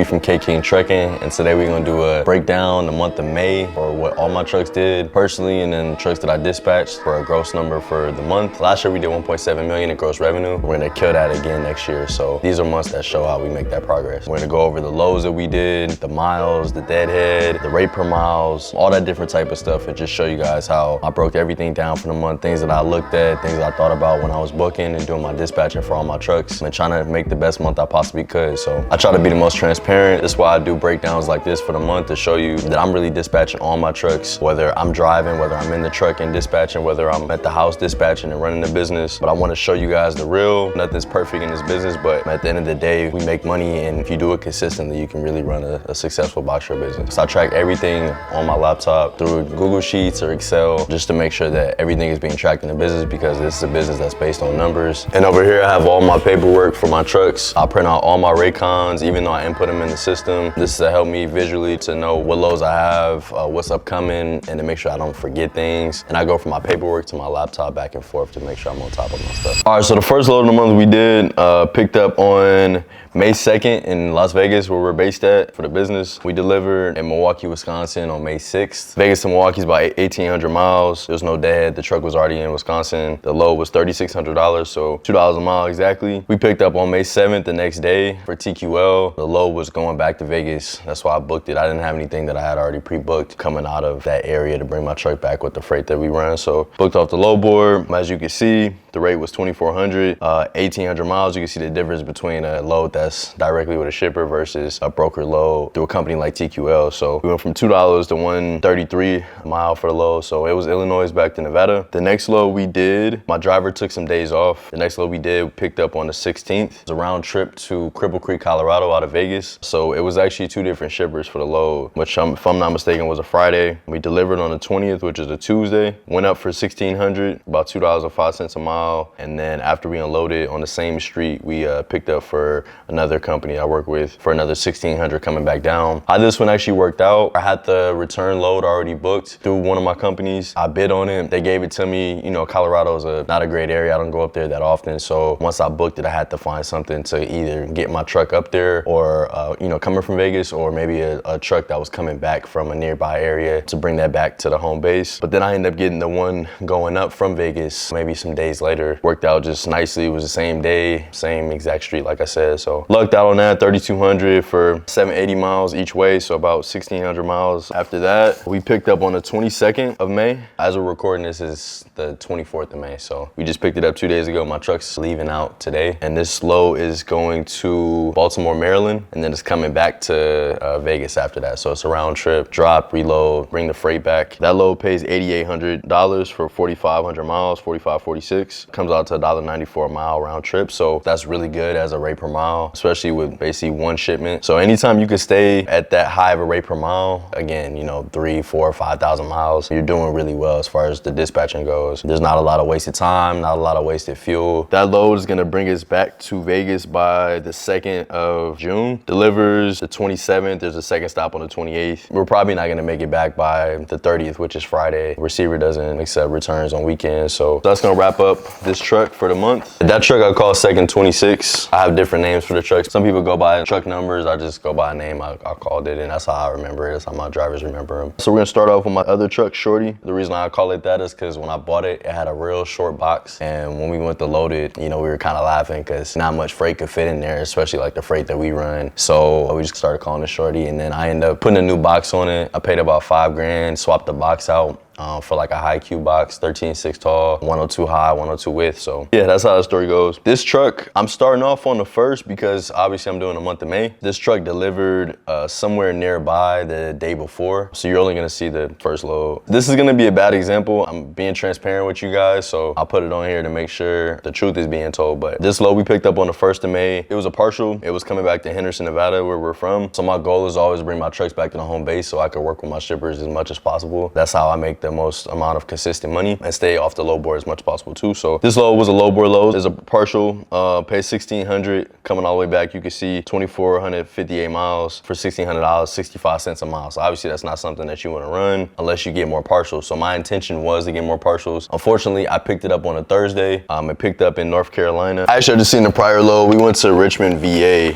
from K King Trucking, and today we're gonna do a breakdown the month of May for what all my trucks did personally, and then trucks that I dispatched for a gross number for the month. Last year we did 1.7 million in gross revenue. We're gonna kill that again next year. So these are months that show how we make that progress. We're gonna go over the lows that we did, the miles, the deadhead, the rate per miles, all that different type of stuff, and just show you guys how I broke everything down for the month, things that I looked at, things that I thought about when I was booking and doing my dispatching for all my trucks, and trying to make the best month I possibly could. So I try to be the most transparent. That's why I do breakdowns like this for the month, to show you that I'm really dispatching all my trucks, whether I'm driving, whether I'm in the truck and dispatching, whether I'm at the house dispatching and running the business. But I want to show you guys the real. Nothing's perfect in this business, but at the end of the day, we make money, and if you do it consistently, you can really run a successful box truck business. So I track everything on my laptop through Google Sheets or Excel, just to make sure that everything is being tracked in the business, because this is a business that's based on numbers. And over here I have all my paperwork for my trucks. I print out all my raycons, even though I input them in the system. This is to help me visually to know what loads I have, what's upcoming, and to make sure I don't forget things. And I go from my paperwork to my laptop back and forth to make sure I'm on top of my stuff. All right, so the first load of the month we did, picked up on May 2nd in Las Vegas, where we're based at for the business. We delivered in Milwaukee, Wisconsin on May 6th. Vegas to Milwaukee is about 1,800 miles. There was no dead. The truck was already in Wisconsin. The load was $3,600, so $2 a mile exactly. We picked up on May 7th the next day for TQL. The load was going back to Vegas. That's why I booked it. I didn't have anything that I had already pre-booked coming out of that area to bring my truck back with the freight that we run. So booked off the load board. As you can see, the rate was 2,400, 1,800 miles. You can see the difference between a load that's directly with a shipper versus a broker load through a company like TQL. So we went from $2 to $133 a mile for the load. So it was Illinois back to Nevada. The next load we did, my driver took some days off. The next load we did, we picked up on the 16th. It was a round trip to Cripple Creek, Colorado out of Vegas. So it was actually two different shippers for the load, which if I'm not mistaken was a Friday. We delivered on the 20th, which is a Tuesday. Went up for $1,600, about $2.05 a mile. And then after we unloaded on the same street, we picked up for another company I work with for another $1,600 coming back down. How this one actually worked out, I had the return load already booked through one of my companies. I bid on it. They gave it to me. You know, Colorado is not a great area. I don't go up there that often. So once I booked it, I had to find something to either get my truck up there, or, you know, coming from Vegas, or maybe a truck that was coming back from a nearby area to bring that back to the home base. But then I ended up getting the one going up from Vegas maybe some days later. Worked out just nicely. It was the same day, same exact street, like I said. So lucked out on that. 3,200 for 780 miles each way, so about 1,600 miles. After that, we picked up on the 22nd of May. As we're recording this is the 24th of May, so we just picked it up 2 days ago. My truck's leaving out today, and this load is going to Baltimore, Maryland, and then it's coming back to Vegas after that. So it's a round trip, drop, reload, bring the freight back. That load pays $8,800 for 4,500 miles, 45.46. Comes out to $1.94 a mile round trip. So that's really good as a rate per mile, especially with basically one shipment. So anytime you can stay at that high of a rate per mile, again, you know, 3, 4, 5,000 miles, you're doing really well as far as the dispatching goes. There's not a lot of wasted time, not a lot of wasted fuel. That load is gonna bring us back to Vegas by the 2nd of June. Delivers the 27th. There's a second stop on the 28th. We're probably not gonna make it back by the 30th, which is Friday. Receiver doesn't accept returns on weekends. So that's gonna wrap up this truck for the month. That truck I call Second 26. I have different names for the trucks. Some people go by truck numbers. I just go by a name. I called it, and that's how I remember it. That's how my drivers remember them. So we're gonna start off with my other truck, Shorty. The reason I call it that is because when I bought it, it had a real short box, and when we went to load it, you know, we were kind of laughing because not much freight could fit in there, especially like the freight that we run. So we just started calling it Shorty, and then I ended up putting a new box on it. I paid about $5,000, swapped the box out for like a high cube box, 13.6 tall, 102 high, 102 width. So yeah, that's how the story goes. This truck, I'm starting off on the 1st because obviously I'm doing the month of May. This truck delivered somewhere nearby the day before. So you're only gonna see the first load. This is gonna be a bad example. I'm being transparent with you guys, so I'll put it on here to make sure the truth is being told. But this load we picked up on the 1st of May. It was a partial. It was coming back to Henderson, Nevada, where we're from. So my goal is always to bring my trucks back to the home base so I can work with my shippers as much as possible. That's how I make the most amount of consistent money and stay off the low board as much as possible too. So this load was a low board load. It's a partial, paid $1,600 coming all the way back. You can see 2,458 miles for $1,600, 65 cents a mile. So obviously that's not something that you want to run unless you get more partials. So my intention was to get more partials. Unfortunately, I picked it up on a Thursday. It picked up in North Carolina. Actually, I just seen the prior load. We went to Richmond, VA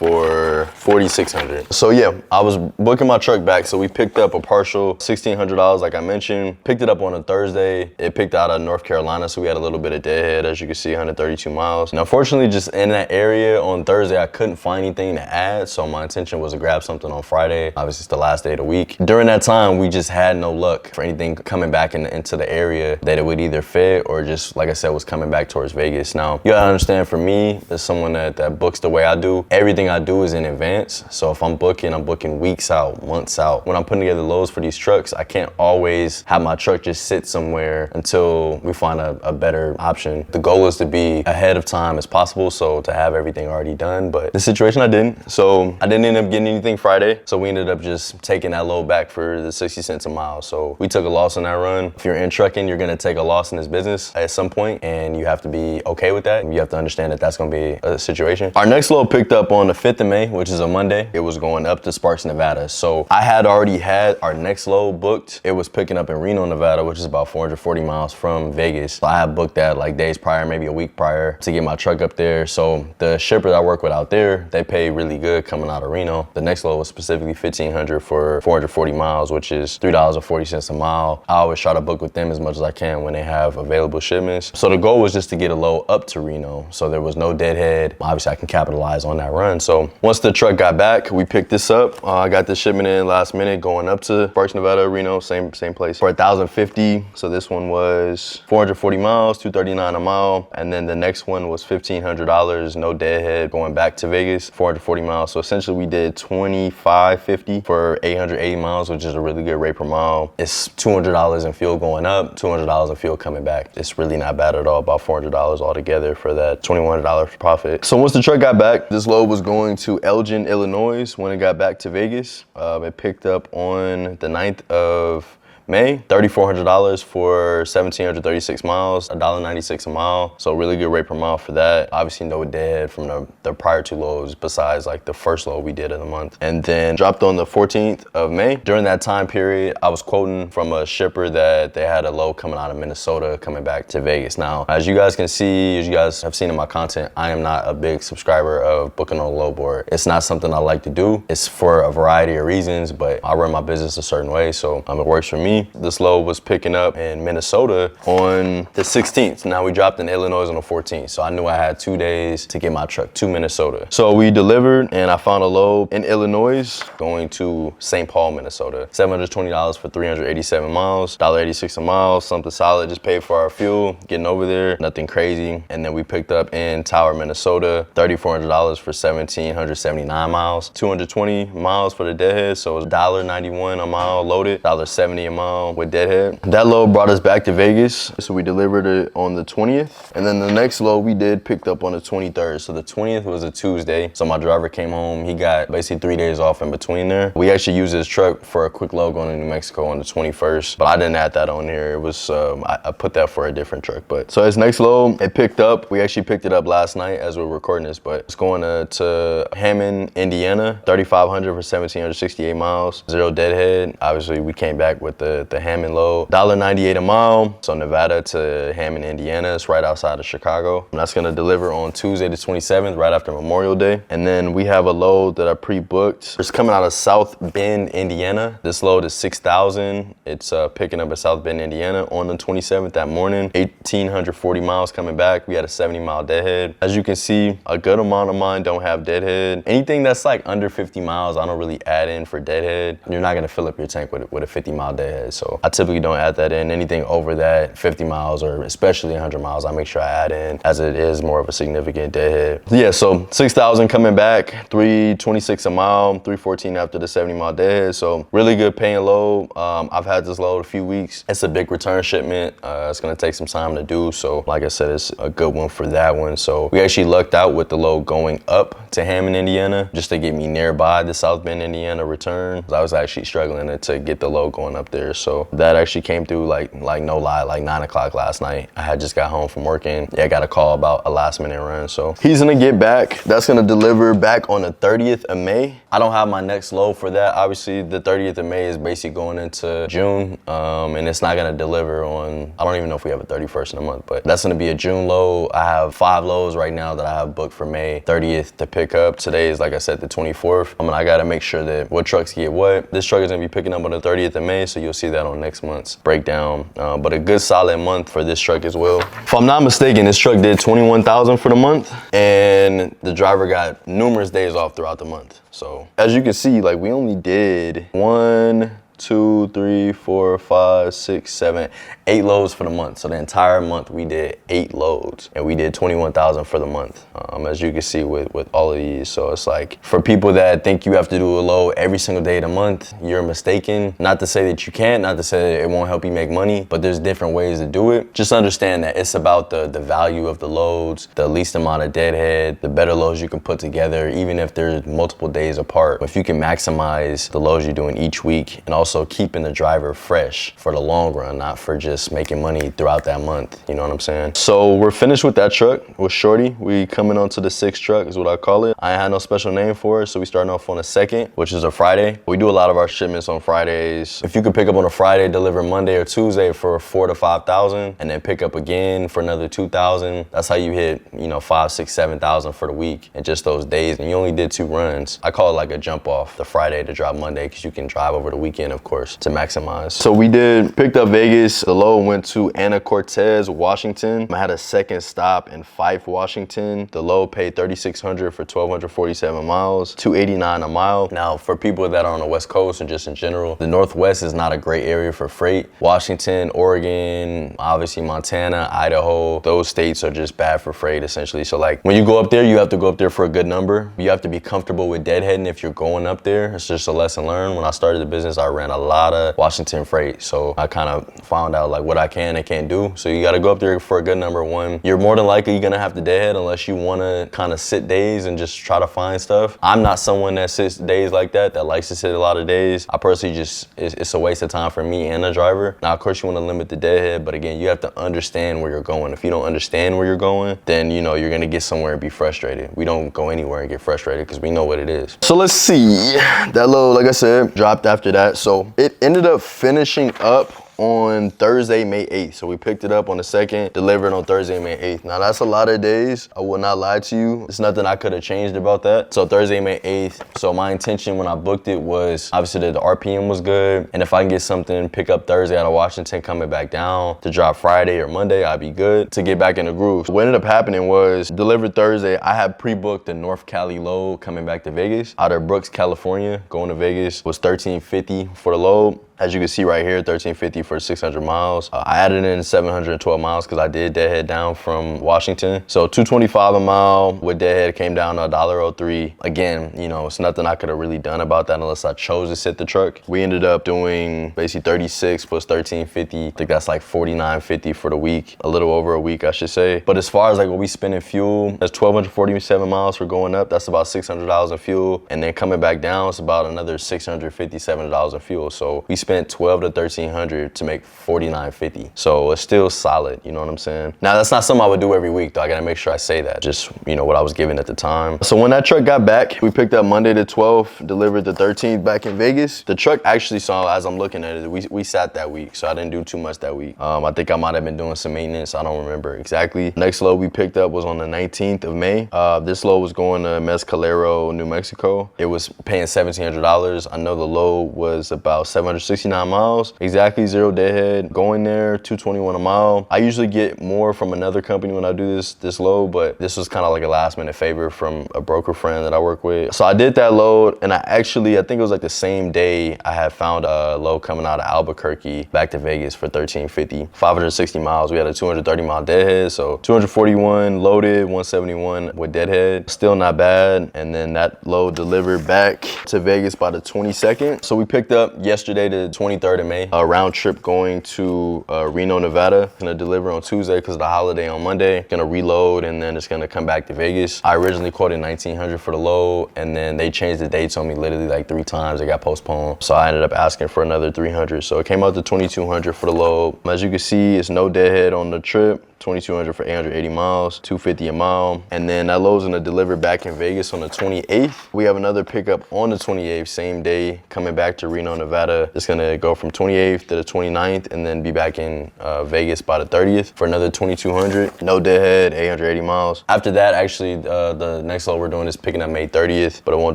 for $4,600. So yeah, I was booking my truck back. So we picked up a partial $1,600, like I mentioned. Picked it up on a Thursday. It picked out of North Carolina, so we had a little bit of deadhead, as you can see, 132 miles. And unfortunately, just in that area on Thursday, I couldn't find anything to add. So my intention was to grab something on Friday. Obviously, it's the last day of the week. During that time, we just had no luck for anything coming back into the area that it would either fit or just, like I said, was coming back towards Vegas. Now, you gotta understand, for me, as someone that books the way I do, everything I do is in advance. So if I'm booking weeks out, months out. When I'm putting together loads for these trucks, I can't always have my truck just sit somewhere until we find a better option. The goal is to be ahead of time as possible, so to have everything already done. But the situation, I didn't. So I didn't end up getting anything Friday. So we ended up just taking that load back for the 60 cents a mile. So we took a loss on that run. If you're in trucking, you're gonna take a loss in this business at some point, and you have to be okay with that. You have to understand that that's gonna be a situation. Our next load picked up on the 5th of May, which is a Monday. It was going up to Sparks, Nevada. So I had already had our next load booked. It was picking up in Reno, Nevada, which is about 440 miles from Vegas. So I had booked that like days prior, maybe a week prior, to get my truck up there. So the shipper that I work with out there, they pay really good coming out of Reno. The next load was specifically $1,500 for 440 miles, which is $3.40 a mile. I always try to book with them as much as I can when they have available shipments. So the goal was just to get a load up to Reno, so there was no deadhead. Obviously, I can capitalize on that run. So once the truck got back, we picked this up. I got the shipment in last minute, going up to Sparks, Nevada, Reno, same place, for $1,050. So this one was 440 miles, $239 a mile, and then the next one was $1,500, no deadhead, going back to Vegas, 440 miles. So essentially, we did $2,550 for 880 miles, which is a really good rate per mile. It's $200 in fuel going up, $200 in fuel coming back. It's really not bad at all, about $400 altogether for that $2,100 profit. So once the truck got back, this load was going to Elgin, Illinois. When it got back to Vegas, it picked up on the 9th of May, $3,400 for 1,736 miles, $1.96 a mile. So really good rate per mile for that. Obviously no dead from the prior two loads besides like the first load we did of the month. And then dropped on the 14th of May. During that time period, I was quoting from a shipper that they had a load coming out of Minnesota coming back to Vegas. Now, as you guys can see, as you guys have seen in my content, I am not a big subscriber of booking on a load board. It's not something I like to do. It's for a variety of reasons, but I run my business a certain way, so it works for me. This load was picking up in Minnesota on the 16th. Now we dropped in Illinois on the 14th. So I knew I had 2 days to get my truck to Minnesota. So we delivered, and I found a load in Illinois going to St. Paul, Minnesota. $720 for 387 miles, $1.86 a mile, something solid. Just paid for our fuel, getting over there, nothing crazy. And then we picked up in Tower, Minnesota, $3,400 for 1,779 miles, 220 miles for the deadhead. So it's $1.91 a mile loaded, $1.70 a mile with deadhead. That load brought us back to Vegas, so we delivered it on the 20th. And then the next load we did picked up on the 23rd. So the 20th was a Tuesday. So my driver came home. He got basically 3 days off in between there. We actually used his truck for a quick load going to New Mexico on the 21st, but I didn't add that on here. It was, I put that for a different truck. But so his next load, it picked up. We actually picked it up last night as we're recording this, but it's going to Hammond, Indiana, $3,500 for 1,768 miles, zero deadhead. Obviously, we came back with the Hammond load, $1.98 a mile. So Nevada to Hammond, Indiana, it's right outside of Chicago. And that's gonna deliver on Tuesday the 27th, right after Memorial Day. And then we have a load that I pre-booked. It's coming out of South Bend, Indiana. This load is 6,000. It's picking up at South Bend, Indiana on the 27th that morning. 1,840 miles coming back. We had a 70-mile deadhead. As you can see, a good amount of mine don't have deadhead. Anything that's like under 50 miles, I don't really add in for deadhead. You're not gonna fill up your tank with a 50-mile deadhead. So I typically don't add that in. Anything over that 50 miles or especially 100 miles, I make sure I add in, as it is more of a significant deadhead. Yeah, so 6,000 coming back, 326 a mile, 314 after the 70-mile deadhead. So really good paying load. I've had this load a few weeks. It's a big return shipment. It's gonna take some time to do. So like I said, it's a good one for that one. So we actually lucked out with the load going up to Hammond, Indiana, just to get me nearby the South Bend, Indiana return. I was actually struggling to get the load going up there. there. So that actually came through like no lie, like 9 o'clock last night. I had just got home from working. Yeah, I got a call about a last minute run. So he's gonna get back. That's gonna deliver back on the 30th of May. I don't have my next load for that. Obviously the 30th of May is basically going into June, and it's not gonna deliver on, I don't even know if we have a 31st in a month, but that's gonna be a June load. I have 5 loads right now that I have booked for May 30th to pick up. Today is, like I said, the 24th. I gotta make sure that what trucks get what. This truck is gonna be picking up on the 30th of May, so you'll see that on next month's breakdown. But a good solid month for this truck as well. If I'm not mistaken, this truck did 21,000 for the month, and the driver got numerous days off throughout the month. So as you can see, like, we only did 1, 2, 3, 4, 5, 6, 7, 8 loads for the month. So the entire month we did 8 loads, and we did 21,000 for the month, as you can see with all of these. So it's like, for people that think you have to do a load every single day of the month, you're mistaken. Not to say that you can't, not to say that it won't help you make money, but there's different ways to do it. Just understand that it's about the value of the loads, the least amount of deadhead, the better loads you can put together, even if they're multiple days apart. If you can maximize the loads you're doing each week, and also keeping the driver fresh for the long run, not for just making money throughout that month, you know what I'm saying? So we're finished with that truck with Shorty. We coming on to the 6th truck is what I call it. I ain't had no special name for it, so we starting off on the 2nd, which is a Friday. We do a lot of our shipments on Fridays. If you could pick up on a Friday, deliver Monday or Tuesday for 4,000 to 5,000, and then pick up again for another 2,000, that's how you hit, 5, 6, 7,000 for the week in just those days. And you only did 2 runs. I call it like a jump off the Friday to drop Monday, because you can drive over the weekend, of course, to maximize. So we picked up Vegas. The load went to Anna Cortez, Washington. I had a second stop in Fife, Washington. The load paid $3,600 for 1,247 miles, $289 a mile. Now, for people that are on the West Coast and just in general, the Northwest is not a great area for freight. Washington, Oregon, obviously Montana, Idaho, those states are just bad for freight, essentially. So like, when you go up there, you have to go up there for a good number. You have to be comfortable with deadheading if you're going up there. It's just a lesson learned. When I started the business, I ran a lot of Washington freight, so I kind of found out like what I can and can't do. So you got to go up there for a good number. One, you're more than likely gonna have to deadhead unless you want to kind of sit days and just try to find stuff. I'm not someone that sits days like that likes to sit a lot of days. I personally it's a waste of time for me and the driver. Now, of course, you want to limit the deadhead, but again, you have to understand where you're going. If you don't understand where you're going, then you're gonna get somewhere and be frustrated. We don't go anywhere and get frustrated because we know what it is. So let's see, that load, like I said, dropped after that. So it ended up finishing up on Thursday, May 8th. So we picked it up on the 2nd, delivered on Thursday, May 8th. Now that's a lot of days. I will not lie to you. There's nothing I could have changed about that. So Thursday, May 8th. So my intention when I booked it was obviously that the RPM was good. And if I can get something, pick up Thursday out of Washington, coming back down to drop Friday or Monday, I'd be good to get back in the groove. What ended up happening was delivered Thursday. I had pre-booked the North Cali load coming back to Vegas. Out of Brooks, California, going to Vegas was $1,350 for the load. As you can see right here, $1,350 for 600 miles. I added in 712 miles because I did deadhead down from Washington. So $225 a mile with deadhead came down to $1.03. Again, it's nothing I could have really done about that unless I chose to sit the truck. We ended up doing basically 36 plus $1,350. I think that's like $49.50 for the week, a little over a week, I should say. But as far as like what we spend in fuel, that's 1,247 miles for going up. That's about $600 in fuel. And then coming back down, it's about another $657 in fuel. So we spent $1,200 to $1,300 to make $49.50. So it's still solid, you know what I'm saying? Now, that's not something I would do every week, though. I gotta make sure I say that. Just, what I was given at the time. So when that truck got back, we picked up Monday the 12th, delivered the 13th back in Vegas. The truck actually saw, as I'm looking at it, we sat that week, so I didn't do too much that week. I think I might have been doing some maintenance. I don't remember exactly. Next load we picked up was on the 19th of May. This load was going to Mezcalero, New Mexico. It was paying $1,700. I know the load was about 769 miles, exactly 0 deadhead. Going there, $221 a mile. I usually get more from another company when I do this load, but this was kind of like a last minute favor from a broker friend that I work with. So I did that load, and I think it was like the same day I had found a load coming out of Albuquerque back to Vegas for $1,350, 560 miles. We had a 230 mile deadhead, so 241 loaded, 171 with deadhead. Still not bad. And then that load delivered back to Vegas by the 22nd. So we picked up yesterday, the started 23rd of May. A round trip going to Reno, Nevada. Gonna deliver on Tuesday because of the holiday on Monday. Gonna reload and then it's gonna come back to Vegas. I originally quoted 1900 for the load, and then they changed the dates on me literally like 3 times. It got postponed. So I ended up asking for another 300. So it came out to 2200 for the load. As you can see, it's no deadhead on the trip. 2200 for 880 miles, 250 a mile. And then that load's gonna deliver back in Vegas on the 28th. We have another pickup on the 28th, same day, coming back to Reno, Nevada. It's gonna go from 28th to the 29th and then be back in Vegas by the 30th for another 2200. No deadhead, 880 miles. After that, actually, the next load we're doing is picking up May 30th, but it won't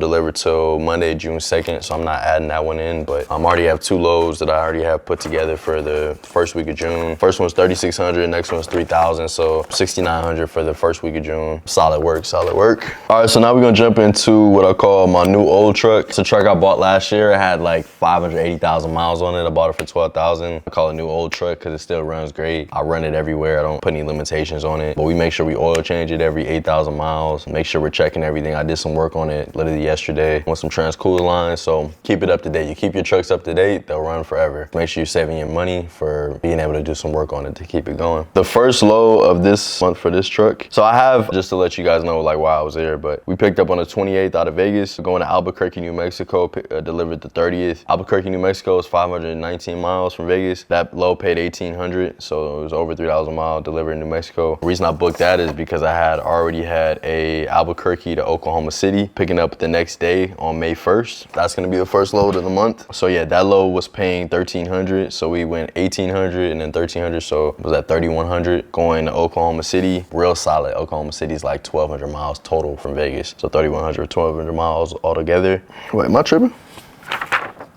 deliver till Monday, June 2nd, so I'm not adding that one in. But I already have 2 loads that I already have put together for the first week of June. First one's 3,600, next one's 3,000. So 6,900 for the first week of June. Solid work, solid work. All right, so now we're gonna jump into what I call my new old truck. It's a truck I bought last year. It had like 580,000 miles on it. I bought it for 12,000. I call it a new old truck because it still runs great. I run it everywhere. I don't put any limitations on it, but we make sure we oil change it every 8,000 miles. Make sure we're checking everything. I did some work on it literally yesterday with some transcooler lines, so keep it up to date. You keep your trucks up to date, they'll run forever. Make sure you're saving your money for being able to do some work on it to keep it going. The first load of this month for this truck. So I have, just to let you guys know like why I was there, but we picked up on the 28th out of Vegas, going to Albuquerque, New Mexico, delivered the 30th. Albuquerque, New Mexico is 519 miles from Vegas. That load paid 1,800, so it was over 3,000 miles delivered in New Mexico. The reason I booked that is because I had already had a Albuquerque to Oklahoma City, picking up the next day on May 1st. That's gonna be the first load of the month. So yeah, that load was paying 1,300, so we went 1,800 and then 1,300, so it was at 3,100 going to Oklahoma City. Real solid. Oklahoma City is like 1,200 miles total from Vegas. So 3,100, 1,200 miles altogether. Wait, am I tripping?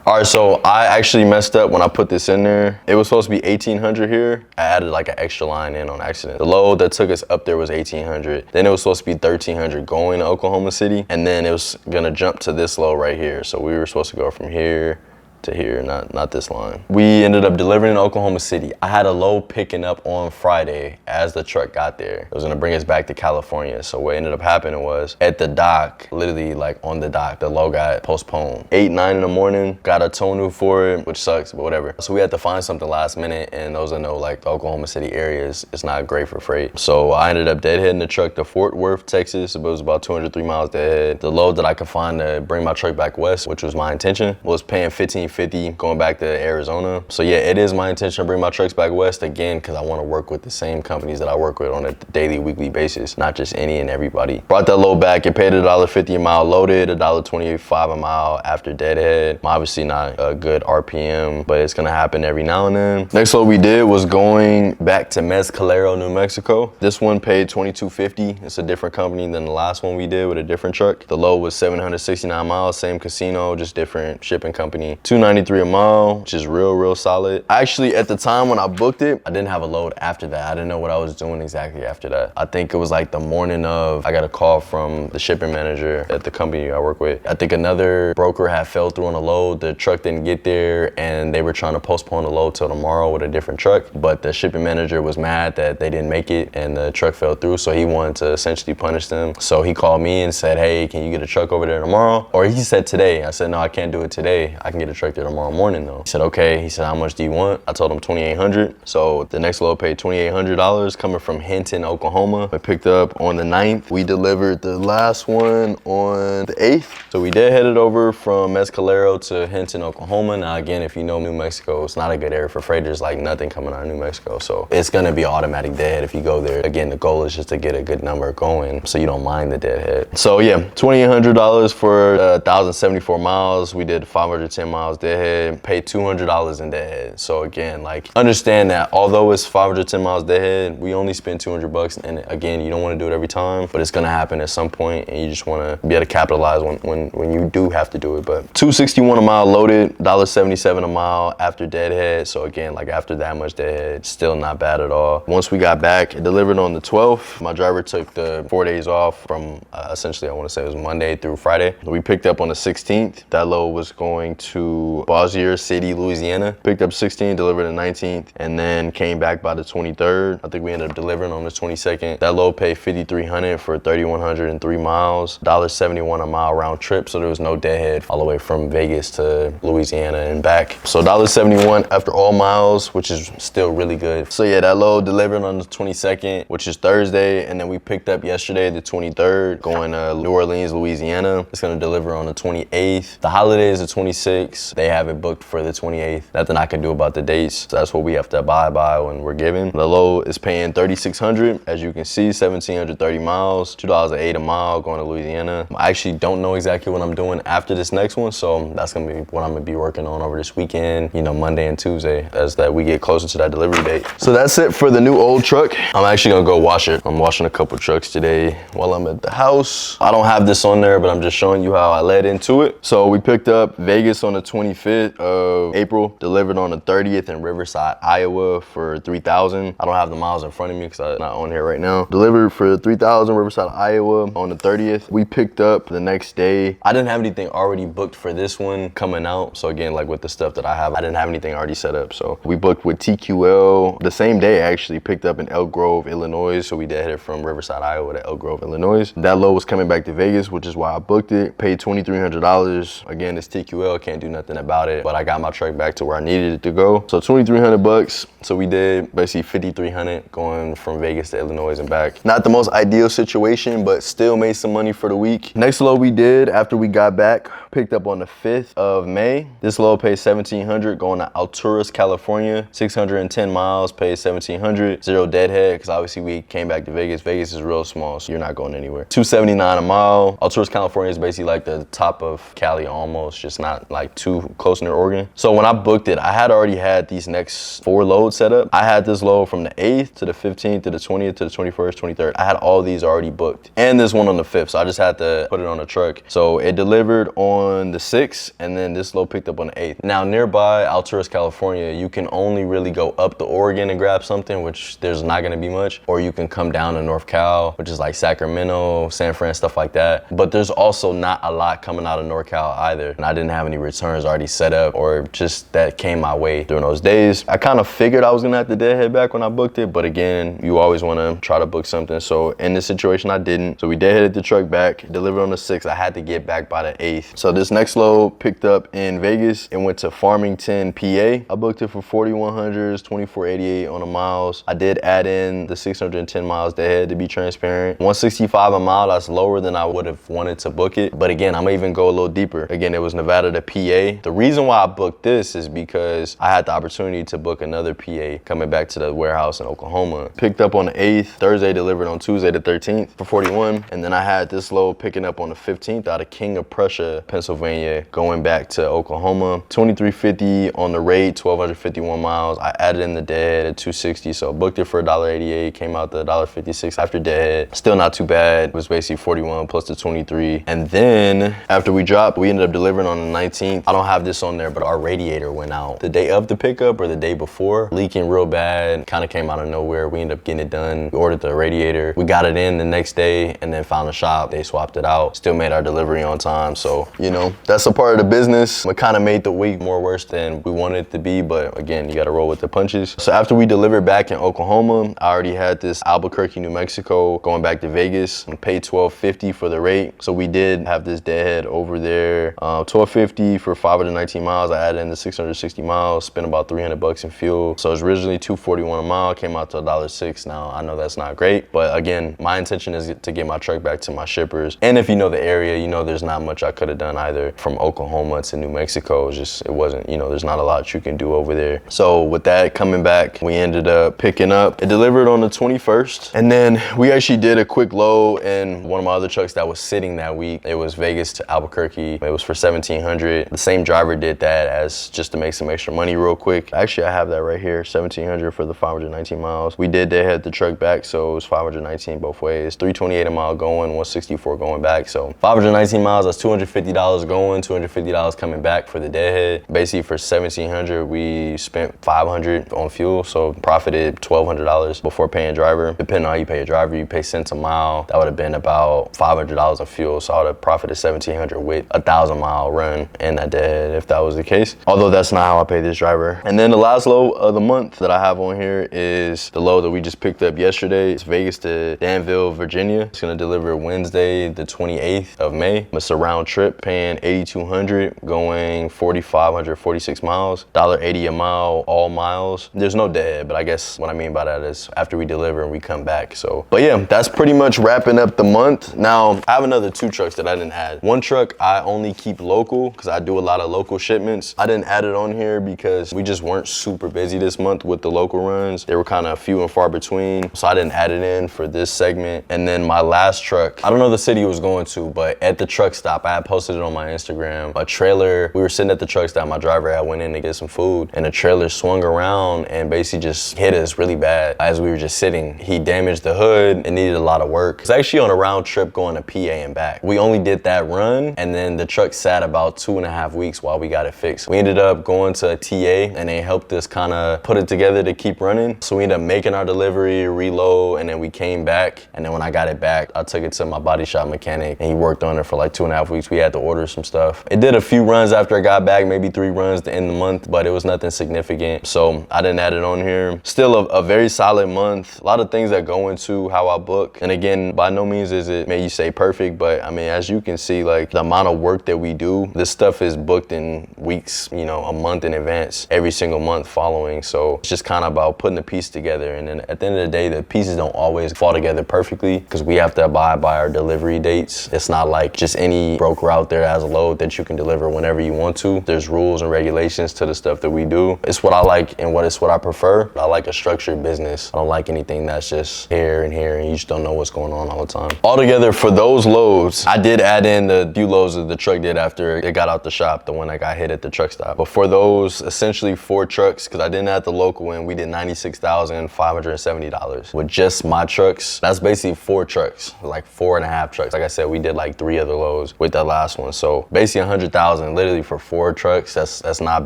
All right, so I actually messed up when I put this in there. It was supposed to be 1,800 here. I added like an extra line in on accident. The load that took us up there was 1,800. Then it was supposed to be 1,300 going to Oklahoma City. And then it was gonna jump to this load right here. So we were supposed to go from here to here, not this line. We ended up delivering in Oklahoma City. I had a load picking up on Friday as the truck got there. It was gonna bring us back to California. So what ended up happening was at the dock, literally like on the dock, the load got postponed. 8, 9 in the morning, got a tonneau for it, which sucks, but whatever. So we had to find something last minute, and those that know like the Oklahoma City area is not great for freight. So I ended up deadheading the truck to Fort Worth, Texas. It was about 203 miles deadhead. The load that I could find to bring my truck back west, which was my intention, was paying $1,550 going back to Arizona. So yeah, it is my intention to bring my trucks back west again because I want to work with the same companies that I work with on a daily, weekly basis, not just any and everybody. Brought that load back. It paid $1.50 a mile loaded, $1.25 a mile after deadhead. Obviously not a good RPM, but it's gonna happen every now and then. Next load we did was going back to Mezcalero, New Mexico. This one paid $22.50. It's a different company than the last one we did with a different truck. The load was 769 miles, same casino, just different shipping company. $293 a mile, which is real solid. Actually, at the time when I booked it, I didn't have a load after that. I didn't know what I was doing exactly after that. I think it was like the morning of, I got a call from the shipping manager at the company I work with. I think another broker had fell through on a load. The truck didn't get there and they were trying to postpone the load till tomorrow with a different truck. But the shipping manager was mad that they didn't make it and the truck fell through. So he wanted to essentially punish them. So he called me and said, hey, can you get a truck over there tomorrow? Or he said today. I said, no, I can't do it today. I can get a truck there tomorrow morning though. He said, okay. He said, how much do you want? I told him $2,800. So the next load paid $2,800 coming from Hinton, Oklahoma. I picked up on the 9th. We delivered the last one on the 8th. So we did head it over from Mezcalero to Hinton, Oklahoma. Now again, if you know New Mexico, it's not a good area for freight. There's like nothing coming out of New Mexico. So it's gonna be automatic deadhead if you go there. Again, the goal is just to get a good number going so you don't mind the deadhead. So yeah, $2,800 for 1,074 miles. We did 510 miles deadhead, paid $200 in deadhead. So again, like understand that although it's 510 miles deadhead, we only spend $200. And again, you don't want to do it every time, but it's gonna happen at some point and you just want to be able to capitalize when you do have to do it. But $261 a mile loaded, $1.77 a mile after deadhead. So again, like after that much deadhead, still not bad at all. Once we got back, it delivered on the 12th. My driver took the 4 days off from essentially, I want to say it was Monday through Friday. We picked up on the 16th. That load was going to to Bossier City, Louisiana. Picked up 16, delivered the 19th, and then came back by the 23rd. I think we ended up delivering on the 22nd. That load paid $5,300 for 3,103 miles, $1.71 a mile round trip, so there was no deadhead all the way from Vegas to Louisiana and back. So $1.71 after all miles, which is still really good. So yeah, that load delivered on the 22nd, which is Thursday, and then we picked up yesterday, the 23rd, going to New Orleans, Louisiana. It's gonna deliver on the 28th. The holiday is the 26th. They have it booked for the 28th. Nothing I can do about the dates. So that's what we have to abide by when we're given. The load is paying $3,600. As you can see, 1,730 miles, $2.08 a mile going to Louisiana. I actually don't know exactly what I'm doing after this next one, so that's gonna be what I'm gonna be working on over this weekend, you know, Monday and Tuesday, as that we get closer to that delivery date. So that's it for the new old truck. I'm actually gonna go wash it. I'm washing a couple trucks today while I'm at the house. I don't have this on there, but I'm just showing you how I led into it. So we picked up Vegas on the 25th of April, delivered on the 30th in Riverside, Iowa for 3,000. I don't have the miles in front of me because I'm not on here right now. Delivered for 3,000 Riverside, Iowa on the 30th. We picked up the next day. I didn't have anything already booked for this one coming out. So again, like with the stuff that I have, I didn't have anything already set up. So we booked with TQL the same day, actually picked up in Elk Grove, Illinois. So we headed from Riverside, Iowa to Elk Grove, Illinois. That load was coming back to Vegas, which is why I booked it. Paid $2,300. Again, it's TQL, can't do nothing about it, but I got my truck back to where I needed it to go. So $2,300. So we did basically $5,300 going from Vegas to Illinois and back. Not the most ideal situation, but still made some money for the week. Next load we did after we got back, picked up on the 5th of May. This load paid $1,700 going to Alturas, California. 610 miles, paid $1,700. Zero deadhead, because obviously we came back to Vegas. Vegas is real small, so you're not going anywhere. $279 a mile. Alturas, California is basically like the top of Cali almost, just not like too close near Oregon. So when I booked it, I had already had these next 4 loads set up. I had this load from the 8th to the 15th to the 20th to the 21st, 23rd. I had all these already booked. And this one on the 5th, so I just had to put it on the truck. So it delivered on the 6th, and then this load picked up on the 8th. Now nearby Alturas, California, you can only really go up to Oregon and grab something, which there's not gonna be much, or you can come down to North Cal, which is like Sacramento, San Fran, stuff like that. But there's also not a lot coming out of NorCal either. And I didn't have any returns already set up or just that came my way during those days. I kind of figured I was gonna have to deadhead back when I booked it, but again, you always wanna try to book something. So in this situation, I didn't. So we deadheaded the truck back, delivered on the 6th. I had to get back by the 8th. So this next load picked up in Vegas and went to Farmington, PA. I booked it for 4,100s, 2488 on the miles. I did add in the 610 miles deadhead to be transparent. 165 a mile, that's lower than I would have wanted to book it. But again, I'm gonna even go a little deeper. Again, it was Nevada to PA. The reason why I booked this is because I had the opportunity to book another PA coming back to the warehouse in Oklahoma. Picked up on the 8th, Thursday delivered on Tuesday the 13th for 41. And then I had this load picking up on the 15th out of King of Prussia, Pennsylvania, going back to Oklahoma. 2350 on the rate, 1,251 miles. I added in the dead at 260, so booked it for $1.88, came out to $1.56 after dead. Still not too bad. It was basically 41 plus the 23. And then after we dropped, we ended up delivering on the 19th. I don't have this on there, but our radiator went out the day of the pickup or the day before, leaking real bad. Kind of came out of nowhere. We ended up getting it done. We ordered the radiator. We got it in the next day and then found a shop. They swapped it out. Still made our delivery on time. So, you know, that's a part of the business. It kind of made the week more worse than we wanted it to be, but again, you got to roll with the punches. So after we delivered back in Oklahoma, I already had this Albuquerque, New Mexico going back to Vegas and paid $1,250 for the rate. So we did have this deadhead over there. $1,250 for 519 miles. I added in the 660 miles, spent about $300 in fuel. So it was originally $241 a mile, came out to $1.06. Now I know that's not great, but again, my intention is to get my truck back to my shippers. And if you know the area, you know there's not much I could have done either from Oklahoma to New Mexico. It wasn't, you know, there's not a lot you can do over there. So with that coming back, we ended up picking up. It delivered on the 21st. And then we actually did a quick load in one of my other trucks that was sitting that week. It was Vegas to Albuquerque. It was for 1,700. The same driver did that as just to make some extra money real quick. Actually, I have that right here, 1,700 for the 519 miles. We did deadhead the truck back, so it was 519 both ways. 328 a mile going, 164 going back. So 519 miles, that's $250 going, $250 coming back for the deadhead. Basically for 1,700, we spent $500 on fuel, so profited $1,200 before paying driver. Depending on how you pay a driver, you pay cents a mile. That would have been about $500 of fuel, so I would have profited $1,700 with a 1,000-mile run and that deadhead. dead if that was the case. Although that's not how I pay this driver. And then the last load of the month that I have on here is the load that we just picked up yesterday. It's Vegas to Danville, Virginia. It's gonna deliver Wednesday, the 28th of May. It's a round trip, paying $8,200, going 4,546 miles, $1.80 a mile, all miles. There's no dead, but I guess what I mean by that is after we deliver and we come back. So, but yeah, that's pretty much wrapping up the month. Now, I have another 2 trucks that I didn't add. One truck I only keep local because I do a lot of local shipments. I didn't add it on here because we just weren't super busy this month with the local runs. They were kind of few and far between, so I didn't add it in for this segment. And then my last truck, I don't know the city it was going to, but at the truck stop, I had posted it on my Instagram. A trailer, we were sitting at the truck stop, my driver had went in to get some food, and the trailer swung around and basically just hit us really bad as we were just sitting. He damaged the hood and needed a lot of work. It's actually on a round trip going to PA and back. We only did that run, and then the truck sat about 2.5 weeks while we got it fixed. We ended up going to a TA, and they helped us kind of put it together to keep running. So we ended up making our delivery, reload, and then we came back. And then when I got it back, I took it to my body shop mechanic, and he worked on it for like 2.5 weeks. We had to order some stuff. It did a few runs after I got back, maybe 3 runs to end the month, but it was nothing significant. So I didn't add it on here. Still a very solid month. A lot of things that go into how I book. And again, by no means is it, may you say perfect, but I mean, as you can see, like the amount of work that we do, this stuff is booked in weeks, you know, a month in advance, every single month following. So it's just kind of about putting the piece together. And then at the end of the day, the pieces don't always fall together perfectly because we have to abide by our delivery dates. It's not like just any broker out there has a load that you can deliver whenever you want to. There's rules and regulations to the stuff that we do. It's what I like and what I prefer. I like a structured business. I don't like anything that's just here and here and you just don't know what's going on all the time. Altogether, for those loads, I did add in the few loads that the truck did after it got out the shop, the one that got hit at the truck stop. But for those essentially 4 trucks, because I didn't add the local in, we did $96,570 with just my trucks. That's basically 4 trucks, like 4.5 trucks. Like I said, we did like 3 other loads with that last one. So basically 100,000 literally for 4 trucks. That's not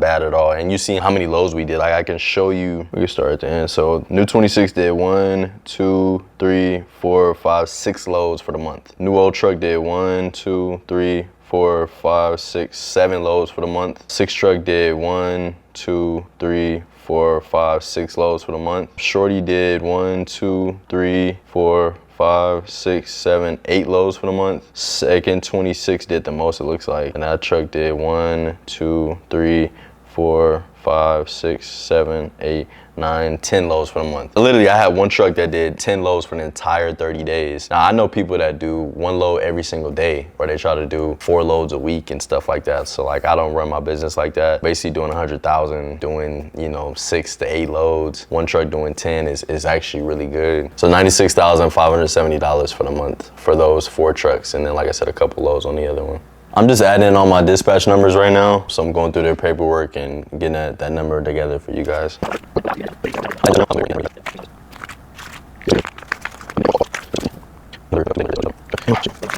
bad at all. And you see how many loads we did. Like I can show you, we can start at the end. So new 26 did 1, 2, 3, 4, 5, 6 loads for the month. New old truck did 1, 2, 3, 4, 5, 6, 7 loads for the month. 6 truck did 1, 2, 3, 4, 5, 6 loads for the month. Shorty did 1, 2, 3, 4, 5, 6, 7, 8 loads for the month. Second 26 did the most, it looks like. And that truck did 1, 2, 3, 4, 5, 6, 7, 8, 9, 10 loads for the month. Literally, I had one truck that did 10 loads for the entire 30 days. Now, I know people that do 1 load every single day, or they try to do 4 loads a week and stuff like that. So like, I don't run my business like that. Basically doing 100,000, doing, you know, 6 to 8 loads. One truck doing 10 is actually really good. So $96,570 for the month for those 4 trucks. And then, like I said, a couple loads on the other one. I'm just adding in all my dispatch numbers right now. So I'm going through their paperwork and getting that number together for you guys.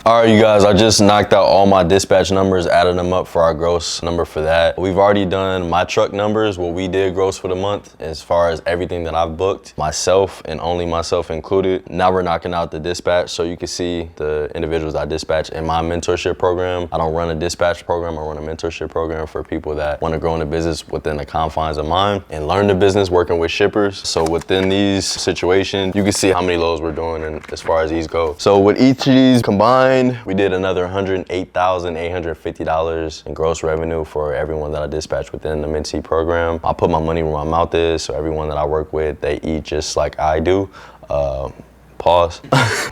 All right, you guys, I just knocked out all my dispatch numbers, added them up for our gross number for that. We've already done my truck numbers, what we did gross for the month, as far as everything that I've booked, myself and only myself included. Now we're knocking out the dispatch, so you can see the individuals I dispatch in my mentorship program. I don't run a dispatch program, I run a mentorship program for people that want to grow in the business within the confines of mine and learn the business working with shippers. So within these situations, you can see how many loads we're doing and as far as these go. So with each of these combined, we did another $108,850 in gross revenue for everyone that I dispatch within the mentee program. I put my money where my mouth is, so everyone that I work with, they eat just like I do. Pause.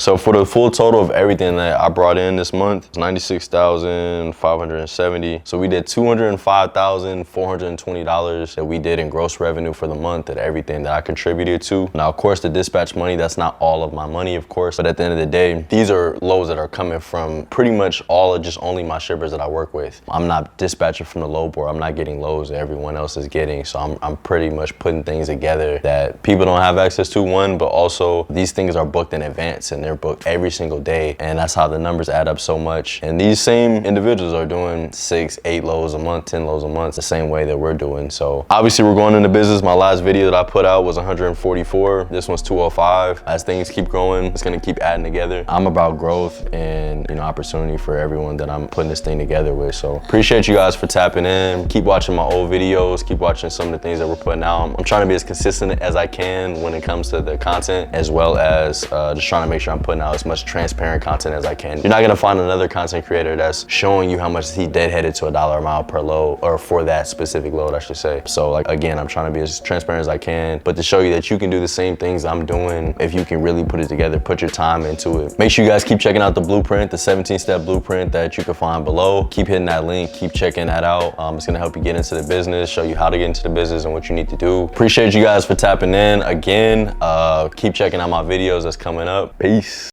So for the full total of everything that I brought in this month, it's $96,570. So we did $205,420 that we did in gross revenue for the month at everything that I contributed to. Now, of course, the dispatch money, that's not all of my money, of course, but at the end of the day, these are loads that are coming from pretty much all of just only my shippers that I work with. I'm not dispatching from the load board. I'm not getting loads that everyone else is getting. So I'm pretty much putting things together that people don't have access to, one, but also these things are booked in advance and they're booked every single day. And that's how the numbers add up so much. And these same individuals are doing 6, 8 loads a month, 10 loads a month, the same way that we're doing. So obviously we're going into business. My last video that I put out was 144. This one's 205. As things keep growing, it's gonna keep adding together. I'm about growth and, you know, opportunity for everyone that I'm putting this thing together with. So appreciate you guys for tapping in. Keep watching my old videos. Keep watching some of the things that we're putting out. I'm trying to be as consistent as I can when it comes to the content, as well as just trying to make sure I'm putting out as much transparent content as I can. You're not gonna find another content creator that's showing you how much he deadheaded to $1 a mile per load, or for that specific load, I should say. So like, again, I'm trying to be as transparent as I can, but to show you that you can do the same things I'm doing if you can really put it together, put your time into it. Make sure you guys keep checking out the blueprint, the 17-step blueprint that you can find below. Keep hitting that link, keep checking that out. It's gonna help you get into the business, show you how to get into the business and what you need to do. Appreciate you guys for tapping in. Again, keep checking out my videos that's coming up. Peace.